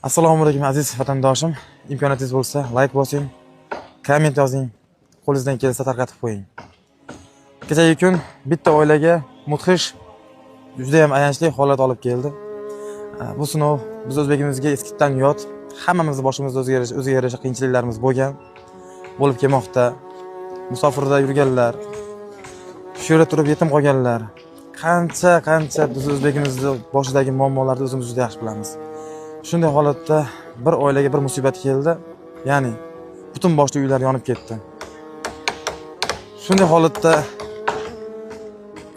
Assalomu alaykum aziz vatandoshim. Imkoniyatingiz bo'lsa, like bosing, komment yozing, qo'lingizdan kelsa tarqatib qo'ying. Kechagi kun bitta oilaga mudhish, juda ham ayanchli holat olib keldi. Bu sinov biz o'zbegimizga eskitdan yot, hammamizning boshimizda o'ziga yarasha qiyinchiliklarimiz bo'lib kelmoqda. Musofirda yurganlar, shu yerda turib yetim qolganlar, qancha biz o'zbegimizning boshidagi muammolarni o'zimiz juda yaxshi bilamiz. Shunday holatda bir oilaga bir musibat keldi. Ya'ni butun boshli uylar yonib ketdi. Shunday holatda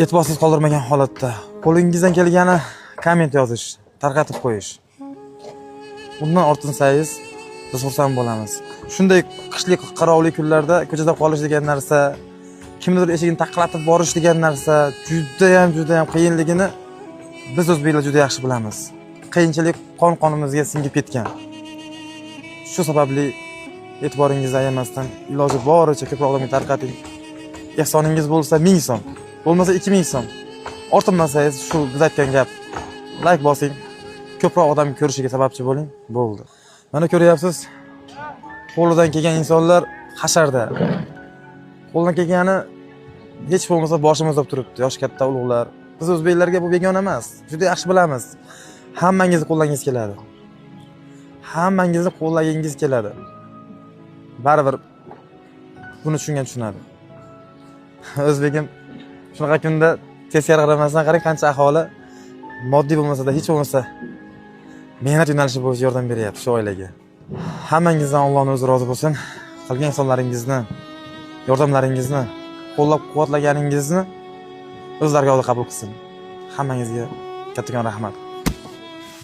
e'tiborsiz qoldirmagan holatda qo'lingizdan kelgani komment yozish, tarqatib qo'yish. Bundan ortinsangiz biz xursand bo'lamiz. Shunday qishli qarovli kunlarda ko'chada qolish degan narsa, kimnidir eshigini taqlatib borish degan narsa juda ham qiyinligini biz o'zbeklar juda yaxshi bilamiz. Qiyinchilik qon-qonimizga singib ketgan. Shu sababli e'tiboringizni ayamasdan iloji boricha ko'proq odamga tarqating. Ehsoningiz bo'lsa 1000 so'm, bo'lmasa 2000 so'm. Ortmasangiz shu biz aytgan gap. Like bosing, ko'proq odam ko'rishiga sababchi bo'ling, bo'ldi. Mana ko'ryapsiz, qo'lidan kelgan insonlar hasharda. Qo'ldan kelgani hech bo'lmasa boshimizda turibdi, yosh katta ulug'lar. Biz o'zbeklarga bu begona emas. Juda yaxshi bilamiz. Hammangizni qo'llagingiz keladi. Hammangizni qo'llagingiz keladi. Baribir buni tushunadi. O'zbegim shunaqa kunda teskari qaramasdan qarang, qancha aholi moddiy bo'lmasa-da, hech bo'lmasa mehnat yo'nalishi bo'yicha yordam beryapti shu oilaga. Hammangizdan Allohning o'zi rozi bo'lsin. Qilgan insonlaringizni, yordamlaringizni, qo'llab-quvvatlaganingizni o'zlariga qabul qilsin. Hammangizga kattakon rahmat.